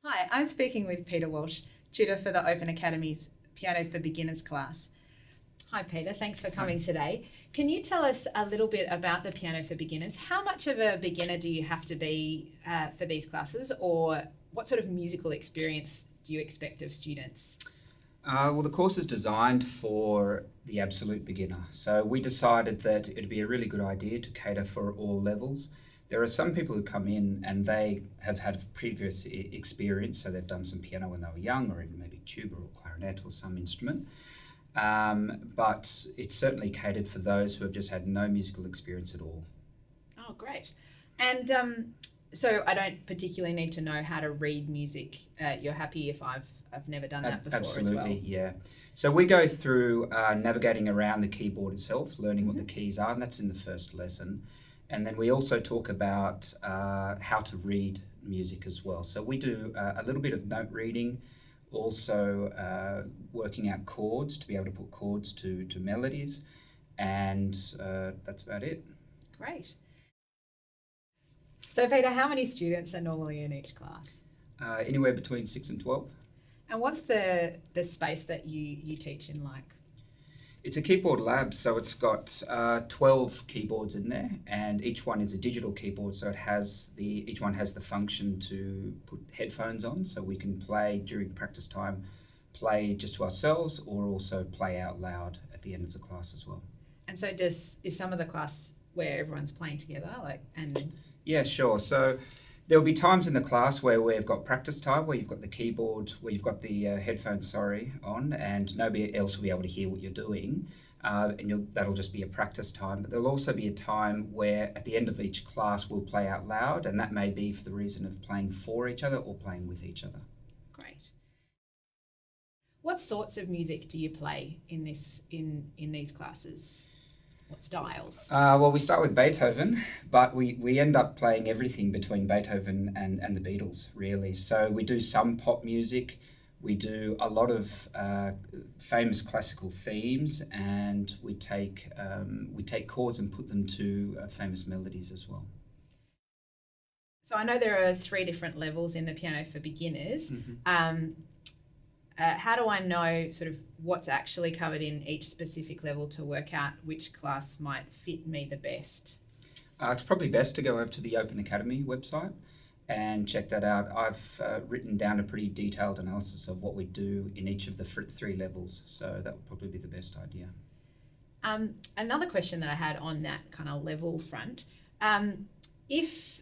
Hi, I'm speaking with Peter Walsh, tutor for the Open Academy's Piano for Beginners class. Hi Peter, thanks for coming today. Can you tell us a little bit about the Piano for Beginners? How much of a beginner do you have to be for these classes, or what sort of musical experience do you expect of students? Well, the course is designed for the absolute beginner. So we decided that it'd be a really good idea to cater for all levels. There are some people who come in and they have had previous experience, so they've done some piano when they were young, or even maybe tuba or clarinet or some instrument. But it's certainly catered for those who have just had no musical experience at all. Oh, great. And so I don't particularly need to know how to read music. You're happy if I've never done that before Absolutely, as well? yeah. So we go through navigating around the keyboard itself, learning what the keys are, and that's in the first lesson. And then we also talk about how to read music as well. So we do a little bit of note reading, also working out chords to be able to put chords to melodies, and that's about it. Great. So Peter, how many students are normally in each class? Anywhere between 6 and 12. And what's the space that you teach in like? It's a keyboard lab, so it's got 12 keyboards in there, and each one is a digital keyboard, so each one has the function to put headphones on, so we can play during practice time, play just to ourselves, or also play out loud at the end of the class as well. And so is some of the class where everyone's playing together, Yeah, sure. So there'll be times in the class where we've got practice time, where you've got the keyboard, where you've got the headphones, on, and nobody else will be able to hear what you're doing, and that'll just be a practice time. But there'll also be a time where at the end of each class we'll play out loud, and that may be for the reason of playing for each other or playing with each other. Great. What sorts of music do you play in these classes? What styles? Well, we start with Beethoven, but we end up playing everything between Beethoven and the Beatles, really. So we do some pop music, we do a lot of famous classical themes, and we take chords and put them to famous melodies as well. So I know there are 3 different levels in the Piano for Beginners. Mm-hmm. How do I know sort of what's actually covered in each specific level to work out which class might fit me the best? It's probably best to go over to the Open Academy website and check that out. I've written down a pretty detailed analysis of what we do in each of the 3 levels, so that would probably be the best idea. Another question that I had on that kind of level front, if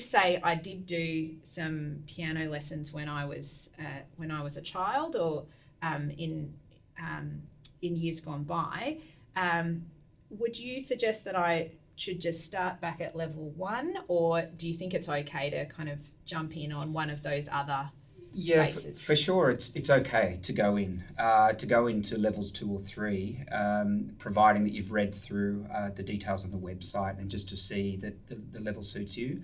say I did do some piano lessons when I was a child, or in years gone by, would you suggest that I should just start back at level 1, or do you think it's okay to kind of jump in on one of those other spaces? For sure, it's okay to go into levels 2 or 3, providing that you've read through the details on the website and just to see that the level suits you.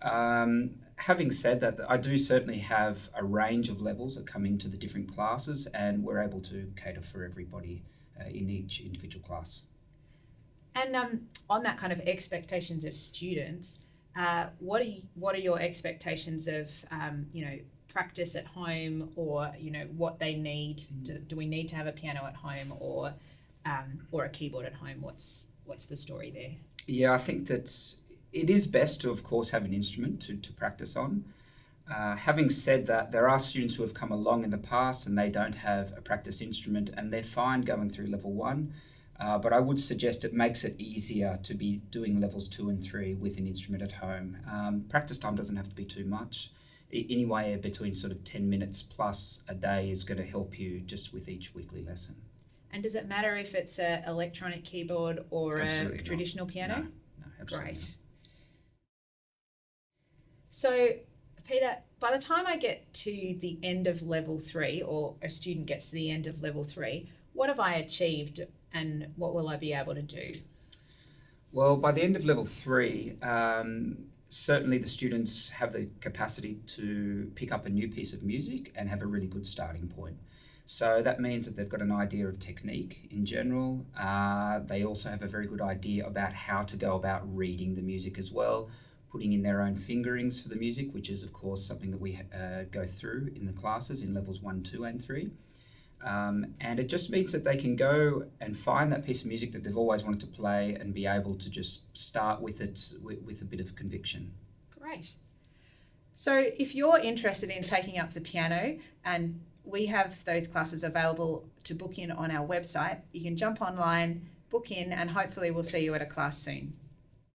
Having said that, I do certainly have a range of levels that come into the different classes, and we're able to cater for everybody in each individual class. And on that kind of expectations of students, what are your expectations of practice at home, or what they need? Do we need to have a piano at home, or a keyboard at home? What's the story there? Yeah, I think that it is best to, of course, have an instrument to practice on. Having said that, there are students who have come along in the past and they don't have a practice instrument, and they're fine going through level 1. But I would suggest it makes it easier to be doing levels 2 and 3 with an instrument at home. Practice time doesn't have to be too much. Anywhere between sort of 10 minutes plus a day is going to help you just with each weekly lesson. And does it matter if it's an electronic keyboard or Absolutely a traditional piano? No, absolutely Great. not. So, Peter, by the time I get to the end of level 3, or a student gets to the end of level 3, what have I achieved and what will I be able to do? Well, by the end of level 3, certainly the students have the capacity to pick up a new piece of music and have a really good starting point. So that means that they've got an idea of technique in general. They also have a very good idea about how to go about reading the music as well, putting in their own fingerings for the music, which is of course something that we go through in the classes in levels 1, 2 and 3. And it just means that they can go and find that piece of music that they've always wanted to play and be able to just start with it with a bit of conviction. Great. So if you're interested in taking up the piano, and we have those classes available to book in on our website, you can jump online, book in, and hopefully we'll see you at a class soon.